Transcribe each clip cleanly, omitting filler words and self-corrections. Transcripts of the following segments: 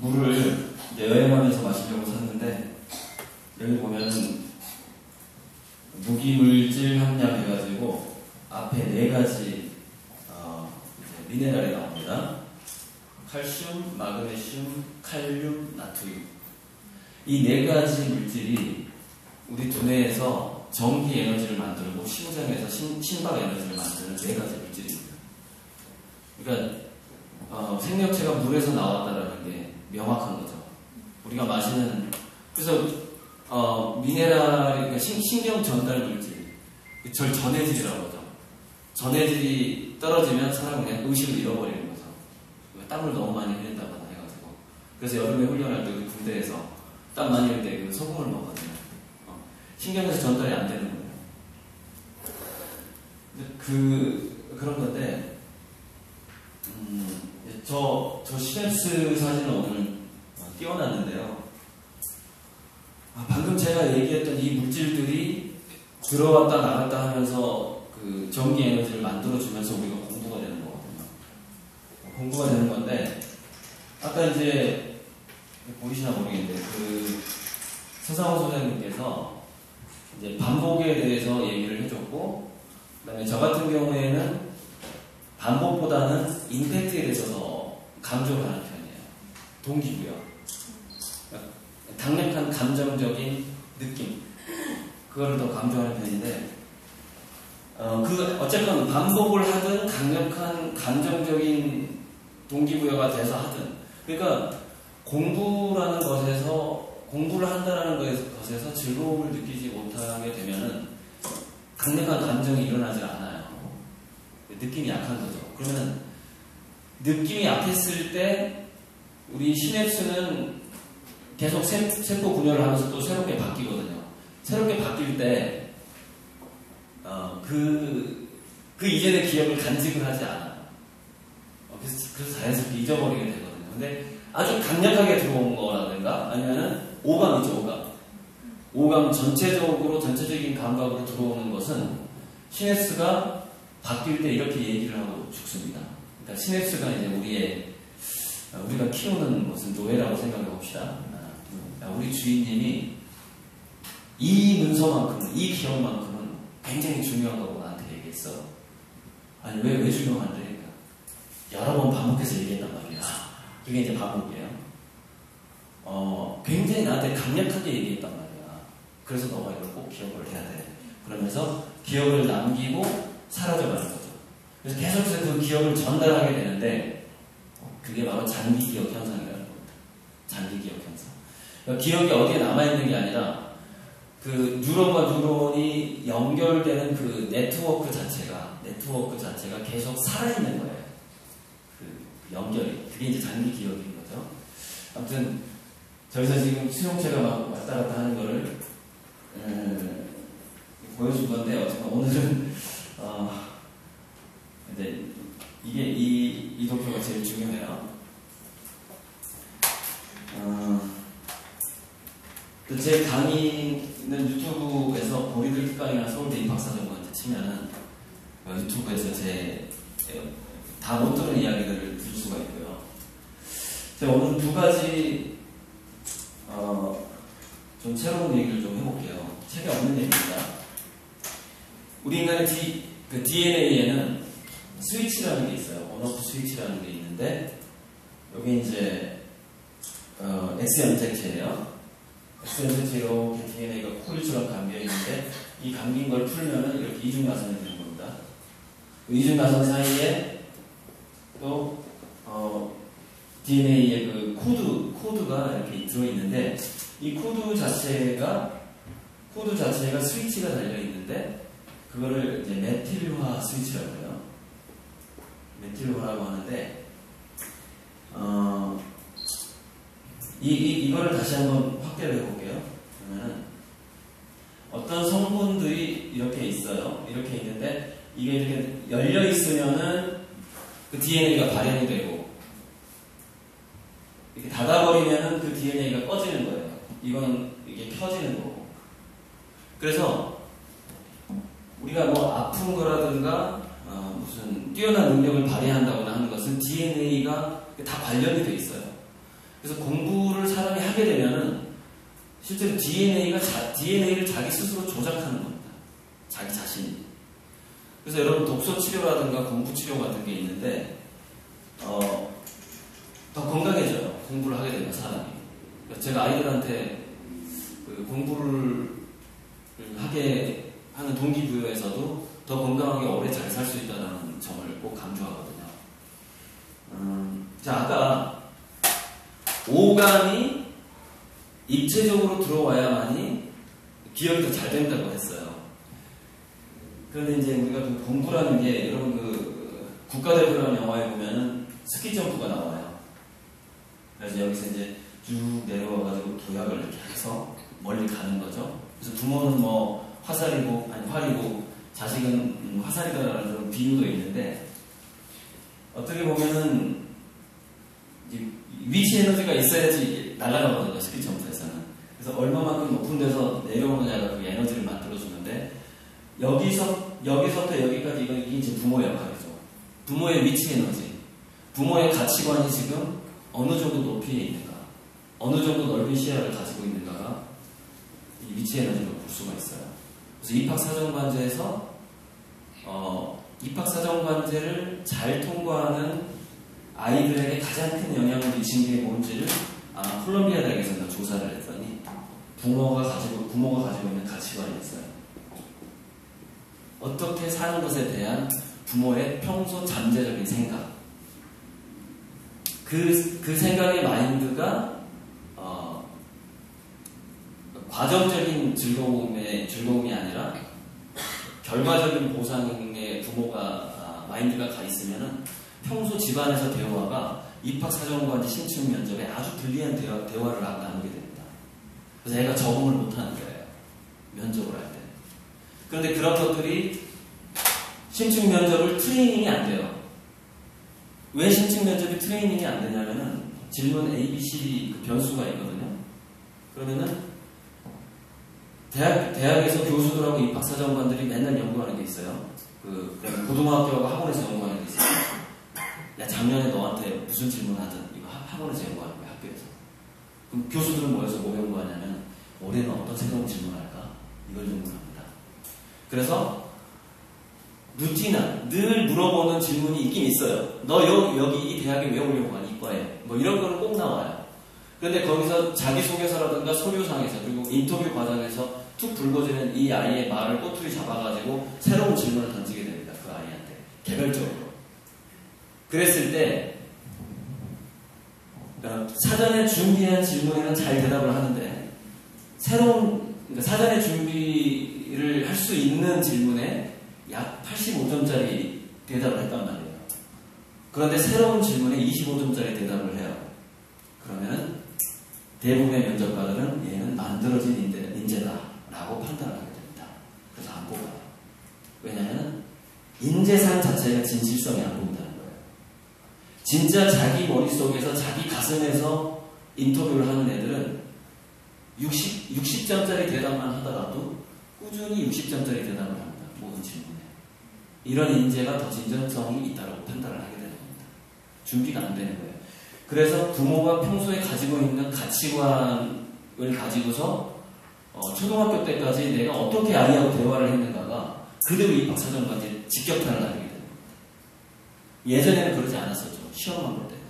물을 이제 여행하면서 마시려고 샀는데, 여기 보면은 무기물질 함량 해가지고 앞에 4가지 미네랄이 나옵니다. 칼슘, 마그네슘, 칼륨, 나트륨. 이 4가지 물질이 우리 두뇌에서 전기 에너지를 만들고 심장에서 심박 에너지를 만드는 4가지 물질입니다. 그러니까 생명체가 물에서 나왔다라는 게 명확한 거죠. 우리가 마시는, 그래서 미네랄, 그러니까 신경 전달 물질, 전해질이라고 하죠. 전해질이 떨어지면 사람은 그냥 의식을 잃어버리는 거죠. 땀을 너무 많이 흘린다거나 해가지고. 그래서 여름에 훈련할 때 우리 군대에서 땀 많이 흘릴 때 그 소금을 먹거든요. 신경에서 전달이 안 되는 거예요. 그런 건데, 저 시냅스 사진을 오늘 띄워놨는데요. 방금 제가 얘기했던 이 물질들이 들어왔다 나갔다 하면서 그 전기 에너지를 만들어주면서 우리가 공부가 되는 거거든요. 공부가 되는 건데, 아까 이제 보이시나 모르겠는데, 그 서상호 소장님께서 이제 반복에 대해서 얘기를 해줬고, 그 다음에 저 같은 경우에는 반복보다는 임팩트에 대해서 더 강조를 하는 편이에요. 동기부여. 강력한 감정적인 느낌. 그거를 더 강조하는 편인데, 어쨌건 반복을 하든 강력한 감정적인 동기부여가 돼서 하든, 그러니까 공부라는 것에서, 공부를 한다는 것에서 즐거움을 느끼지 못하게 되면은 강력한 감정이 일어나지 않아요. 느낌이 약한 거죠. 그러면 느낌이 약했을 때 우리 시냅스는 계속 세포 분열을 하면서 또 새롭게 바뀌거든요. 새롭게 바뀔 때 그 이전의 기억을 간직을 하지 않아요. 그래서 자연스럽게 잊어버리게 되거든요. 근데 아주 강력하게 들어온 거라든가 아니면은 오감이죠, 오감 전체적인 감각으로 들어오는 것은 시냅스가 바뀔 때 이렇게 얘기를 하고 죽습니다. 그러니까 시냅스가 이제 우리가 키우는 것은 노예라고 생각해 봅시다. 우리 주인님이 이 문서만큼은, 이 기억만큼은 굉장히 중요한 거고 나한테 얘기했어. 아니 왜 중요한데? 그러니까 여러 번 반복해서 얘기했단 말이야. 그게 이제 반복이에요. 굉장히 나한테 강력하게 얘기했단 말이야. 그래서 너가 이걸 꼭 기억을 해야 돼. 그러면서 기억을 남기고 사라져가는 거죠. 그래서 계속해서 그 기억을 전달하게 되는데 그게 바로 장기 기억 현상이라는 겁니다. 장기 기억 현상. 그러니까 기억이 어디에 남아있는 게 아니라 그 뉴런과 뉴런이 연결되는 그 네트워크 자체가 계속 살아있는 거예요. 그 연결이. 그게 이제 장기 기억인 거죠. 아무튼 저기서 지금 수용체가 막 왔다 갔다 하는 거를 보여준 건데, 어쨌든 오늘은 이제 이 도표가 제일 중요해요. 제 강의는 유튜브에서 보리들 특강이나 서울대 입학사정관한테 치면은 유튜브에서 다 못 들은 이야기들을 들을 수가 있고요. 제가 오늘 2가지 좀 새로운 얘기를 좀 해볼게요. 책에 없는 얘기입니다. 우리 인간의 DNA에는 스위치라는 게 있어요. 온오프 스위치라는 게 있는데, 여기 이제 X염색체예요. X염색체로 DNA가 코일처럼 감겨 있는데, 이 감긴 걸 풀면은 이렇게 이중나선이 되는 겁니다. 이중나선 사이에 또 DNA의 그 코드가 이렇게 들어있는데, 이 코드 자체가 스위치가 달려있는데, 그거를 이제 메틸화 스위치라고 해요. 메틸화라고 하는데, 이거를 다시 한번 확대를 해볼게요. 그러면은, 어떤 성분들이 이렇게 있어요. 이렇게 있는데, 이게 이렇게 열려있으면은 그 DNA가 발현이 되고, 이렇게 닫아버리면은 그 DNA가 꺼지는 거예요. 이게 켜지는 거고. 그래서 우리가 뭐 아픈 거라든가 무슨 뛰어난 능력을 발휘한다거나 하는 것은 DNA가 다 관련이 돼 있어요. 그래서 공부를 사람이 하게 되면은 실제로 DNA를 자기 스스로 조작하는 겁니다. 자기 자신이. 그래서 여러분 독서 치료라든가 공부 치료 같은 게 있는데 더 건강해져요. 공부를 하게 되면 사람이. 제가 아이들한테 그 공부를 하게 하는 동기부여에서도 더 건강하게 오래 잘 살 수 있다는 점을 꼭 강조하거든요. 자, 아까 오감이 입체적으로 들어와야만이 기억이 더 잘 된다고 했어요. 그런데 이제 우리가 그 공부라는 게 여러분 그 국가대표라는 영화에 보면은 스키 점프가 나와요. 그래서 여기서 이제 쭉 내려와가지고 도약을 이렇게 해서 멀리 가는 거죠. 그래서 부모는 뭐 화살이고 아니 활이고 자식은 화살이다라는 그런 비유도 있는데 어떻게 보면은 위치 에너지가 있어야지 날아가거든요. 스키 점프에서는. 그래서 얼마만큼 높은 데서 내려오느냐가 그 에너지를 만들어주는데 여기서부터 여기까지 이게 이제 부모의 역할이죠. 부모의 위치 에너지, 부모의 가치관이 지금 어느 정도 높이에 있는가, 어느 정도 넓은 시야를 가지고 있는가가 이 위치 에너지로 볼 수가 있어요. 그래서 입학사정관제에서 입학사정관제를 잘 통과하는 아이들에게 가장 큰 영향을 미친 게 뭔지를 콜롬비아 대학에서 조사를 했더니 부모가 가지고 있는 가치관이었어요. 어떻게 사는 것에 대한 부모의 평소 잠재적인 생각, 그 생각의 마인드가 과정적인 즐거움이 아니라 결과적인 보상에 부모가 마인드가 가 있으면은 평소 집안에서 대화가 입학사정관제 신청 면접에 아주 불리한 대화를 나누게 됩니다. 그래서 애가 적응을 못하는 거예요. 면접을 할 때. 그런데 그런 것들이 신청 면접을 트레이닝이 안 돼요. 왜 신청 면접이 트레이닝이 안 되냐면은 질문 A, B, C 그 변수가 있거든요. 그러면은 대학에서 교수들하고 입학사정관들이 맨날 연구하는 게 있어요. 고등학교하고 학원에서 연구하는 게 있어요. 야, 작년에 너한테 무슨 질문 하든 이거 학원에서 연구하는 거야, 학교에서. 그럼 교수들은 모여서 뭐 연구하냐면 올해는 어떤 새로운 질문할까? 이걸 연구합니다. 그래서 루틴한 늘 물어보는 질문이 있긴 있어요. 너 여기 이 대학에 왜 오려고 하니? 이과에. 뭐 이런 거는 꼭 나와요. 그런데 거기서 자기소개서라든가 서류상에서 그리고 인터뷰 과정에서 툭 불거지는 이 아이의 말을 꼬투리 잡아가지고 새로운 질문을 던지게 됩니다. 그 아이한테. 개별적으로. 그랬을 때 사전에 준비한 질문에는 잘 대답을 하는데 사전에 준비를 할 수 있는 질문에 약 85점짜리 대답을 했단 말이에요. 그런데 새로운 질문에 25점짜리 대답을 해요. 그러면은 대부분의 면접관들은 얘는 만들어진 인재다라고 판단을 하게 됩니다. 그래서 안 뽑아요. 왜냐하면 인재상 자체가 진실성이 안 보인다는 거예요. 진짜 자기 머릿속에서 자기 가슴에서 인터뷰를 하는 애들은 60점짜리 대답만 하더라도 꾸준히 60점짜리 대답을 합니다. 모든 질문에. 이런 인재가 더 진정성이 있다고 판단을 하게 되는 겁니다. 준비가 안 되는 거예요. 그래서 부모가 평소에 가지고 있는 가치관을 가지고서 초등학교 때까지 내가 어떻게 아이하고 대화를 했는가가 그대로 입학사정관제 직격탄을 날리게 됩니다. 예전에는 그러지 않았었죠. 시험만 볼 때는.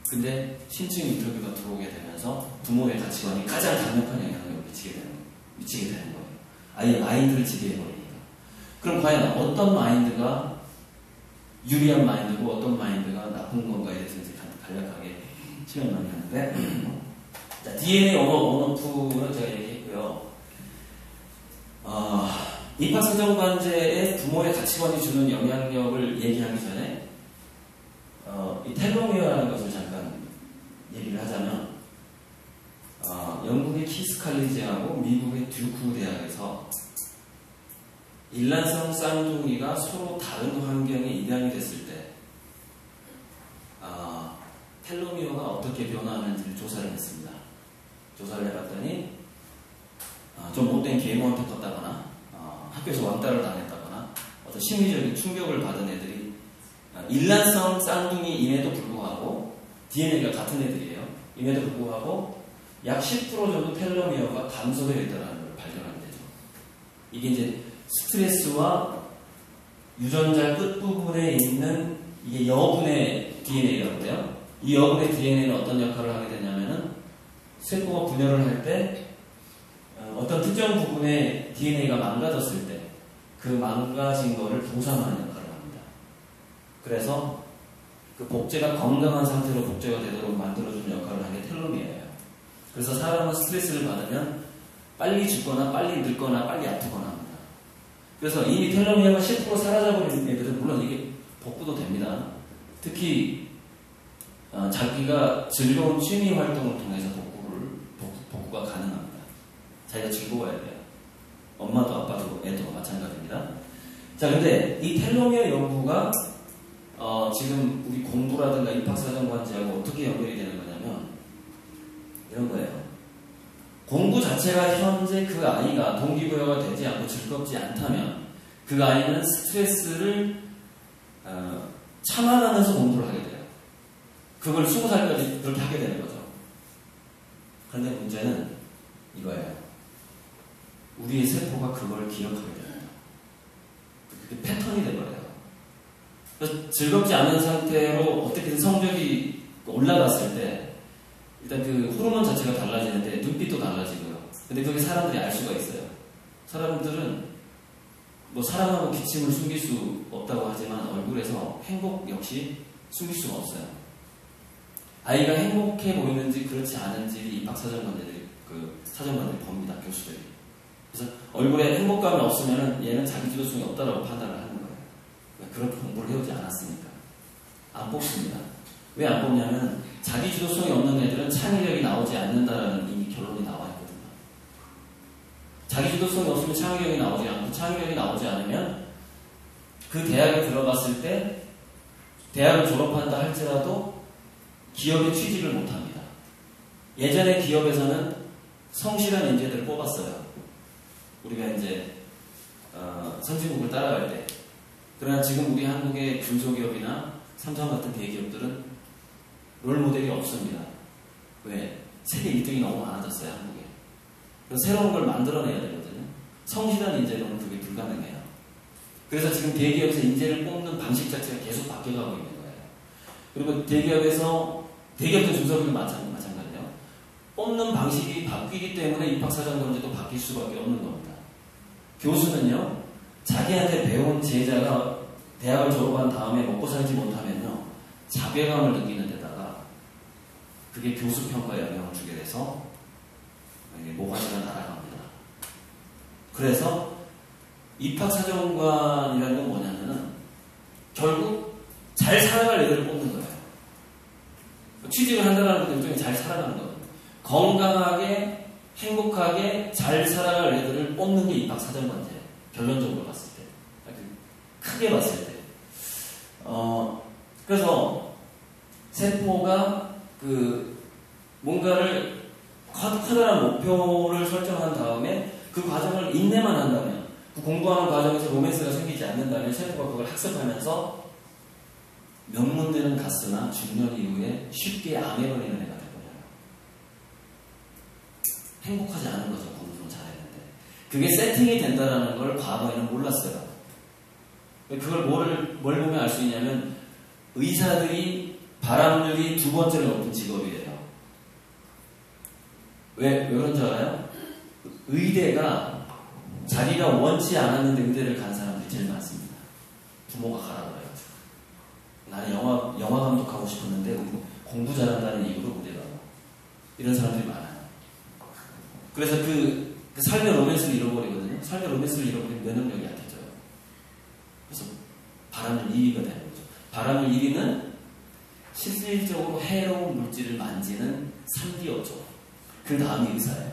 근데 신청 인터뷰가 들어오게 되면서 부모의 가치관이 가장 강력한 영향을 미치게 되는 거예요. 아이의 마인드를 지배해버리니까. 그럼 과연 어떤 마인드가 유리한 마인드고 어떤 마인드가 나쁜 건가에 대해서 이제 간략하게 시간을 많이 하는데 자, DNA 온오프는 제가 얘기했고요. 입학사정관제에 부모의 가치관이 주는 영향력을 얘기하기 전에 이 텔로미어라는 것을 잠깐 얘기를 하자면 영국의 키스 칼리지하고 미국의 듀크 대학에서 일란성 쌍둥이가 서로 다른 환경에 입양이 됐을 때 텔로미어가 어떻게 변화하는지를 조사를 했습니다. 조사를 해봤더니 좀 못된 계모한테 컸다거나 학교에서 왕따를 당했다거나 어떤 심리적인 충격을 받은 애들이 일란성 쌍둥이임에도 불구하고 DNA가 같은 애들이에요. 임에도 불구하고 약 10% 정도 텔로미어가 감소되어 있다는 걸 발견하게 되죠. 이게 이제 스트레스와 유전자 끝부분에 있는 이게 여분의 DNA라고 해요. 이 여분의 DNA는 어떤 역할을 하게 되냐면은 세포가 분열을 할 때 어떤 특정 부분의 DNA가 망가졌을 때 그 망가진 거를 보상하는 역할을 합니다. 그래서 그 복제가 건강한 상태로 복제가 되도록 만들어주는 역할을 하는 게 텔로미어예요. 그래서 사람은 스트레스를 받으면 빨리 죽거나 빨리 늙거나 빨리 아프거나 합니다. 그래서 이미 텔로미어가 10% 사라져버리는 애들은 물론 이게 복구도 됩니다. 특히 자기가 즐거운 취미 활동을 통해서 복구가 가능합니다. 자기가 즐거워야 돼요. 엄마도 아빠도 애도 마찬가지입니다. 자, 근데 이 텔로미어 연구가 지금 우리 공부라든가 입학사정관제하고 어떻게 연결이 되는 거냐면 이런 거예요. 공부 자체가 현재 그 아이가 동기부여가 되지 않고 즐겁지 않다면 그 아이는 스트레스를 참아가면서 공부를 하게 돼요. 그걸 20살까지 그렇게 하게 되는 거죠. 그런데 문제는 이거예요. 우리의 세포가 그걸 기억하게 됩니다. 그게 패턴이 돼버려요. 그래서 즐겁지 않은 상태로 어떻게든 성적이 올라갔을 때 일단 그 호르몬 자체가 달라지는데 눈빛도 달라지고요. 근데 그게 사람들이 알 수가 있어요. 사람들은 뭐 사랑하고 기침을 숨길 수 없다고 하지만 얼굴에서 행복 역시 숨길 수가 없어요. 아이가 행복해 보이는지 그렇지 않은지 입학사정관들이 사정관들이 봅니다. 교수들이. 그래서 얼굴에 행복감이 없으면 얘는 자기주도성이 없다라고 판단을 하는 거예요. 그렇게 공부를 해오지 않았으니까. 안 뽑습니다. 왜 안 뽑냐면 자기주도성이 없는 애들은 창의력이 나오지 않는다라는 이미 결론이 나와 있거든요. 자기주도성이 없으면 창의력이 나오지 않고 창의력이 나오지 않으면 그 대학에 들어갔을 때 대학을 졸업한다 할지라도 기업에 취직을 못합니다. 예전에 기업에서는 성실한 인재들을 뽑았어요. 우리가 이제 선진국을 따라갈 때. 그러나 지금 우리 한국의 중소기업이나 삼성 같은 대기업들은 롤모델이 없습니다. 왜? 세계 1등이 너무 많아졌어요, 한국에. 그래서 새로운 걸 만들어내야 되거든요. 성실한 인재로는 그게 불가능해요. 그래서 지금 대기업에서 인재를 뽑는 방식 자체가 계속 바뀌어가고 있는 거예요. 그리고 대기업도 중소기업도 마찬가지예요. 뽑는 방식이 바뀌기 때문에 입학사정관제도 바뀔 수밖에 없는 겁니다. 교수는요, 자기한테 배운 제자가 대학을 졸업한 다음에 먹고 살지 못하면요, 자괴감을 느끼는 데다가 그게 교수 평가에 영향을 주게 돼서 모가지가 날아갑니다. 그래서 입학사정관이라는 건 뭐냐면은 결국 잘 살아갈 애들을 뽑는 거예요. 취직을 한다는 것도 일종의 잘 살아가는 거예요. 건강하게 행복하게 잘 살아갈 애들을 뽑는 게 입학사정관제예요. 결론적으로 봤을 때. 크게 봤을 때. 그래서 세포가 뭔가를 커다란 목표를 설정한 다음에 그 과정을 인내만 한다면, 그 공부하는 과정에서 로맨스가 생기지 않는다면 세포가 그걸 학습하면서 명문되는 가스나 중년 이후에 쉽게 암해버리는 애가 되거든요. 행복하지 않은 거죠. 공부를 잘했는데. 그게 세팅이 된다는 걸 과거에는 몰랐어요. 그걸 뭘 보면 알 수 있냐면 의사들이 발암률이 2번째로 높은 직업이에요. 왜 그런 줄 알아요? 의대가 자기가 원치 않았는데 의대를 간 사람들이 제일 많습니다. 부모가 가라고 그래가지고. 나는 영화 감독하고 싶었는데 공부 잘한다는 이유로 의대 가고. 이런 사람들이 많아요. 그래서 그 삶의 로맨스를 잃어버리거든요. 삶의 로맨스를 잃어버리면 면역력이 약해져요. 그래서 발암률 1위가 되는 거죠. 발암률 1위는 실질적으로 해로운 물질을 만지는 3D 업종. 그 다음이 의사예요.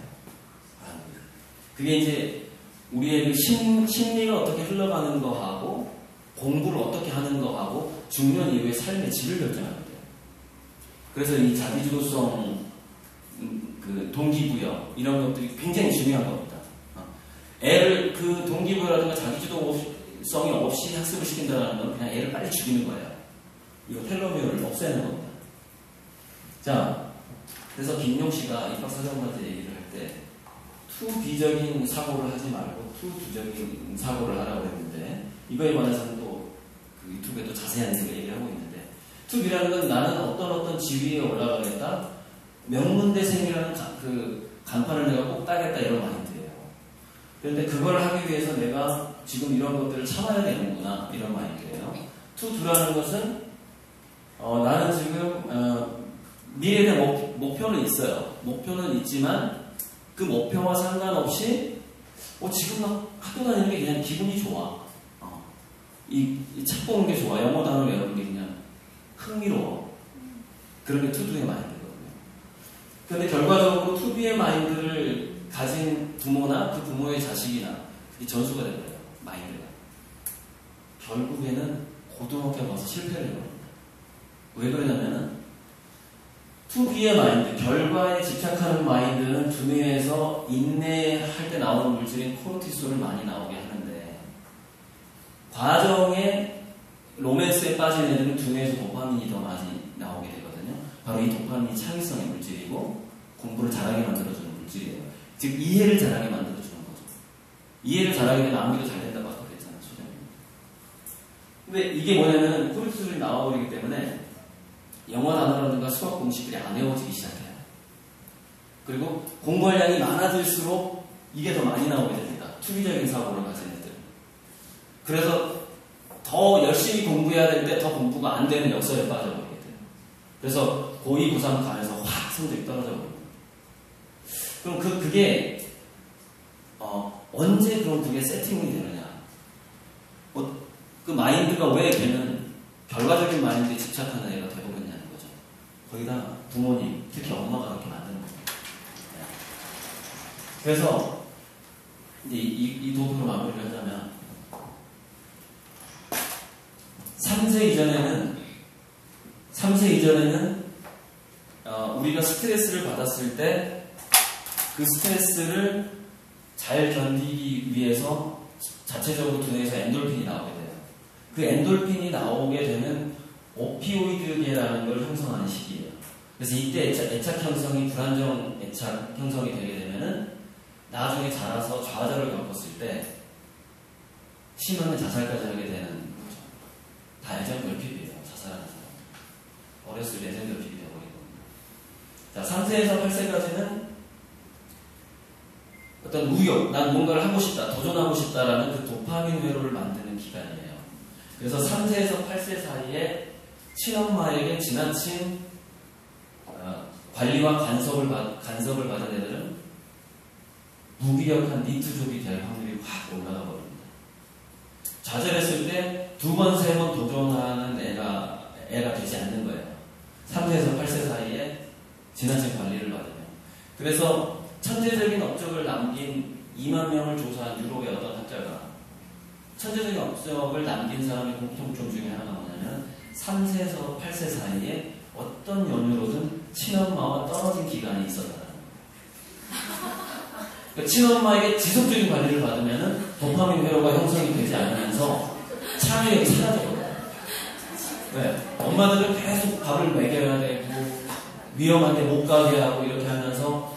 그게 이제 우리의 그 심리가 어떻게 흘러가는 거하고 공부를 어떻게 하는 거하고 중년 이후의 삶의 질을 결정하게 돼요. 그래서 이 자기주도성, 동기부여 이런 것들이 굉장히 중요한 겁니다. 애를 그 동기부여라든가 자기주도성이 없이 학습을 시킨다는 건 그냥 애를 빨리 죽이는 거예요. 이거 텔로미어를 없애는 겁니다. 자, 그래서 김용 씨가 입학 사정관한테 얘기를 할 때 투비적인 사고를 하지 말고 투비적인 사고를 하라고 했는데, 이거에 관해서는 또 그 유튜브에 또 자세한 얘기를 하고 있는데, 투비라는 건 나는 어떤 지위에 올라가겠다, 명문대생이라는 그 간판을 내가 꼭 따겠다, 이런 마인드예요. 그런데 그걸 하기 위해서 내가 지금 이런 것들을 참아야 되는구나, 이런 마인드예요. 투두라는 것은 나는 지금 미래에 대한 목표는 있어요. 목표는 있지만 그 목표와 상관없이 지금 막 학교 다니는 게 그냥 기분이 좋아. 이 책 보는 게 좋아. 영어 단어 외우는 게 그냥 흥미로워. 그런 게 투두의 마인드거든요. 그런데 결과적으로 투비의 마인드를 가진 부모나 그 부모의 자식이나 그게 전수가 되거든요. 마인드가. 결국에는 고등학교 가서 실패를 해버립니다. 왜 그러냐면은 투비의 마인드, 결과에 집착하는 마인드는 두뇌에서 인내할 때 나오는 물질인 코르티솔을 많이 나오게 하는데, 과정에 로맨스에 빠진 애들은 두뇌에서 도파민이 더 많이 나오게 되거든요. 바로 이 도파민이 창의성의 물질이고 공부를 잘하게 만들어주는 물질이에요. 즉 이해를 잘하게 만들어주는 거죠. 이해를 잘하게 되면 암기도 잘 된다고 아까 그랬잖아요. 소장님. 근데 이게 뭐냐면 코르티솔이 나와버리기 때문에 영어 단어라든가 수학 공식들이 안 외워지기 시작해요. 그리고 공부할 양이 많아질수록 이게 더 많이 나오게 됩니다. 투기적인 사고를 가진 애들. 그래서 더 열심히 공부해야 될 때 더 공부가 안 되는 역설에 빠져버리게 돼요. 그래서 고2, 고3 가면서 확 성적이 떨어져 버립니다. 그럼 그게 언제 그럼 그게 세팅이 되느냐? 그 마인드가 왜 걔는 결과적인 마인드에 집착하는 애가 되어버렸냐는 거죠. 거기다 부모님, 특히 엄마가 그렇게 만드는 거예요. 그래서 이제 이 도구로 마무리를 하자면 3세 이전에는 우리가 스트레스를 받았을 때 그 스트레스를 잘 견디기 위해서 자체적으로 두뇌에서 엔돌핀이 나오게 돼요. 그 엔돌핀이 나오게 되는 오피오이드계라는 걸 형성하는 시기예요. 그래서 이때 애착 형성이 불안정 애착 형성이 되게 되면은 나중에 자라서 좌절을 겪었을 때 심하면 자살까지 하게 되는 거죠. 다 애정 결핍이에요. 자살하는 사람. 어렸을 때 애정 결핍이 되어버리거든요. 자, 3세에서 8세까지는 어떤 우욕, 난 뭔가를 하고 싶다, 도전하고 싶다라는 그 도파민 회로를 만드는 기간이에요. 그래서 3세에서 8세 사이에 친엄마에게 지나친 관리와 간섭을 받은 애들은 무기력한 니트족이 될 확률이 확 올라가 버립니다. 좌절했을 때 2번, 3번 도전하는 애가 되지 않는 거예요. 3세에서 8세 사이에 지나친 관리를 받으면. 그래서 천재적인 업적을 남긴 2만 명을 조사한 유럽의 어떤 학자가 천재적인 업적을 남긴 사람의 공통점 중에 하나가 뭐냐면 3세에서 8세 사이에 어떤 연유로든 친엄마와 떨어진 기간이 있었다는 거예요. 그러니까 친엄마에게 지속적인 관리를 받으면 도파민 회로가 형성이 되지 않으면서 창의력이 사라져버려요. 왜? 엄마들은 계속 밥을 먹여야 되고 위험한 데 못 가게 하고 이렇게 하면서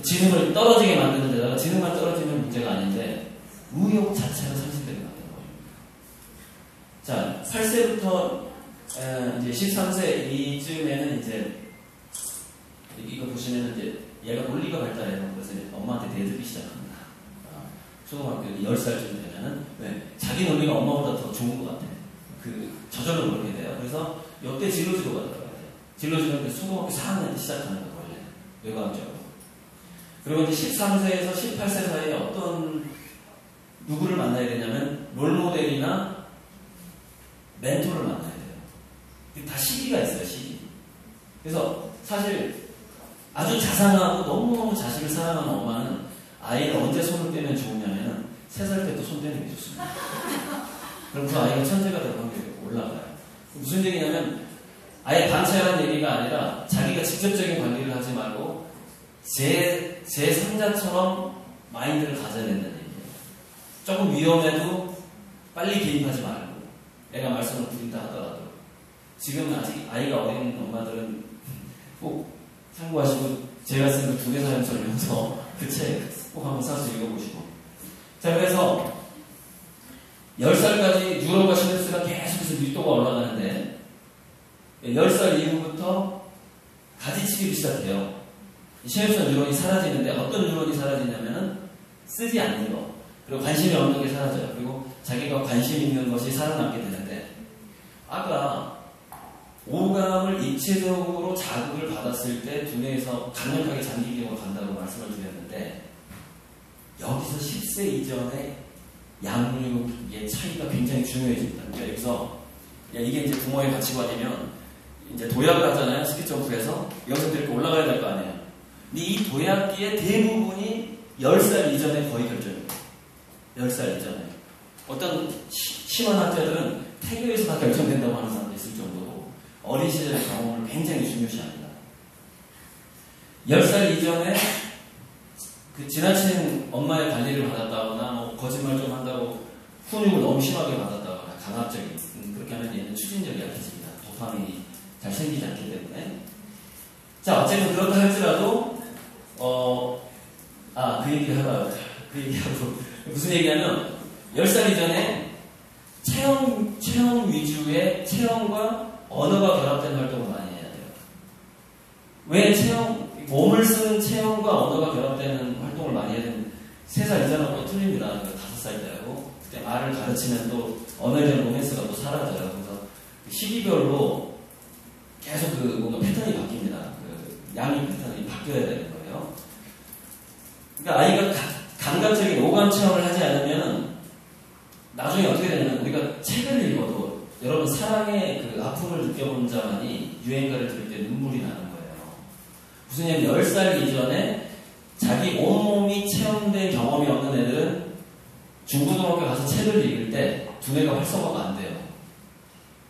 지능을 떨어지게 만드는 데다가 지능만 떨어지면 문제가 아닌데 의욕 자체가 상실되게 만드는 거예요. 자, 8세부터 이제 13세 이쯤에는 이제 이거 보시면은 이제 얘가 논리가 발달해서 그래서 엄마한테 대들기 시작합니다. 초등학교 10살쯤 되면은 왜? 자기 논리가 엄마보다 더 좋은 것 같아. 저절로 그렇게 돼요. 그래서 이때 진로지도가 들어가야 돼요. 진로지도는 초등학교 4학년 때 시작하는 거예요. 원래 외과학적으로. 그리고 이제 13세에서 18세 사이에 어떤 누구를 만나야 되냐면 롤모델이나 멘토를 만나야 돼요. 다 시기가 있어요. 시기. 그래서 사실 아주 자상하고 너무너무 자식을 사랑하는 엄마는 아이를 언제 손을 떼면 좋으냐면 3살 때부터 손 떼는 게 좋습니다. 그럼 그 아이가 천재가 될 확률이 올라가요. 무슨 얘기냐면 아예 방치하는 얘기가 아니라 자기가 직접적인 관리를 하지 말고 제 3자처럼 마인드를 가져야 된다는 얘기예요. 조금 위험해도 빨리 개입하지 말고 애가 말씀을 드린다 하더라도 지금 아직 아이가 어린 엄마들은 꼭 참고하시고 제가 쓴 그 두 개 사연 설명서 그 책 꼭 한번 사서 읽어보시고. 자, 그래서 10살까지 뉴런과 시냅스가 계속해서 밀도가 올라가는데 10살 이후부터 가지치기 시작해요. 시냅스와 뉴런이 사라지는데 어떤 뉴런이 사라지냐면은 쓰지 않는 거, 그리고 관심이 없는 게 사라져요. 그리고 자기가 관심 있는 것이 살아남게 되는데, 아까 오감을 입체적으로 자극을 받았을 때 두뇌에서 강력하게 장기기로 간다고 말씀을 드렸는데, 여기서 10세 이전의 양육의 차이가 굉장히 중요해집니다. 그러니까 여기서 이게 이제 부모의 가치관이면 이제 도약 가잖아요. 스키점프에서 여기서 이렇게 올라가야 될 거 아니에요. 근데 이 도약기의 대부분이 10살 이전에 거의 결정입니다. 10살 이전에. 어떤 심한 학자들은 태교에서 다 결정된다고 하는 사람도 있을 정도로 어린 시절의 경험을 굉장히 중요시합니다. 10살 이전에 그 지나친 엄마의 관리를 받았다거나 뭐 거짓말 좀 한다고 훈육을 너무 심하게 받았다거나 강압적인, 그렇게 하면 얘는 추진력이 약해집니다. 도파민이 잘 생기지 않기 때문에. 자, 어쨌든 그렇다 할지라도 그 얘기하고 무슨 얘기냐면 10살 이전에 체험 위주의 체험과 언어가 결합된 활동을 많이 해야 돼요. 왜 몸을 쓰는 체험과 언어가 결합되는 활동을 많이 해야 되는 3살 이전하고 틀립니다. 5살 때하고. 그때 말을 가르치면 또 언어에 대한 로맨스가 또 사라져요. 그래서 시기별로 계속 뭔가 패턴이 바뀝니다. 양육 패턴이 바뀌어야 되는 거예요. 그러니까 아이가 감각적인 오감 체험을 하지 않으면 나중에 어떻게 되냐면, 우리가 책을 읽어도 여러분 사랑의 그 아픔을 느껴본 자만이 유행가를 들을 때 눈물이 나는 거예요. 무슨 얘기냐면 10살 이전에 자기 온몸이 체험된 경험이 없는 애들은 중고등학교 가서 책을 읽을 때 두뇌가 활성화가 안 돼요.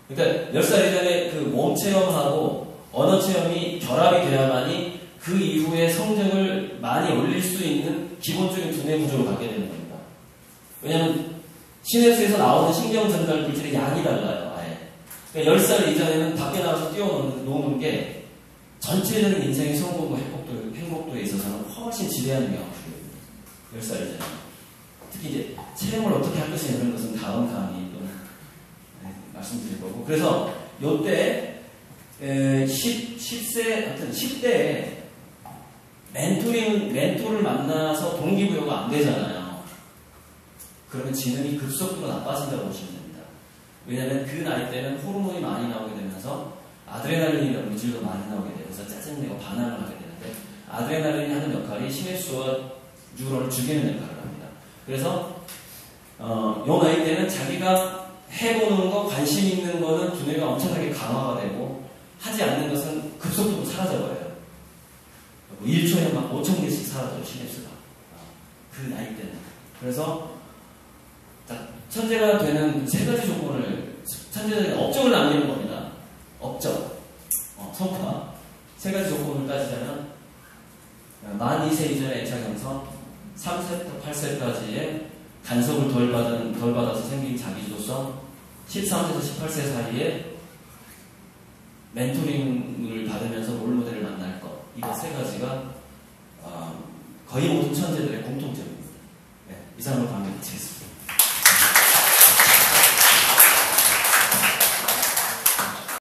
그러니까 10살 이전에 그 몸 체험하고 언어 체험이 결합이 돼야만이 그 이후에 성적을 많이 올릴 수 있는 기본적인 두뇌 구조를 갖게 되는 겁니다. 왜냐하면 시냅스에서 나오는 신경 전달 물질의 양이 달라요. 아예. 그러니까 10살 이전에는 밖에 나가서 뛰어노는 게 전체적인 인생의 성공과 행복도에 있어서는 훨씬 지대한 영향을 주거든요. 10살 이전에. 특히 이제 체험을 어떻게 할 것이냐 이런 것은 다음 강의 또 말씀드릴 거고. 그래서 요때 10대에 멘토를 만나서 동기부여가 안 되잖아요. 그러면 지능이 급속도로 나빠진다고 보시면 됩니다. 왜냐하면 그 나이 때는 호르몬이 많이 나오게 되면서 아드레날린이라는 물질도 많이 나오게 되면서 짜증내고 반항을 하게 되는데, 아드레날린이 하는 역할이 시냅스와 뉴런을 죽이는 역할을 합니다. 그래서 요 나이 때는 자기가 해보는 거, 관심 있는 거는 두뇌가 엄청나게 강화가 되고, 하지 않는 것은 급속도로 사라져버려요. 1초에 막 5,000개씩 사라져요, 시냅스가. 그 나이 때는. 그래서 천재가 되는 3가지 조건을, 천재가 업적을 남기는 겁니다. 업적, 성과. 3가지 조건을 따지자면, 만 2세 이전의 애착 형성, 3세부터 8세까지의 간섭을 덜 받아서 생긴 자기주도성, 13세에서 18세 사이에 멘토링을 받으면서 롤모델을 만날 것. 이거 3가지가 거의 모든 천재들의 공통점입니다. 네, 이상으로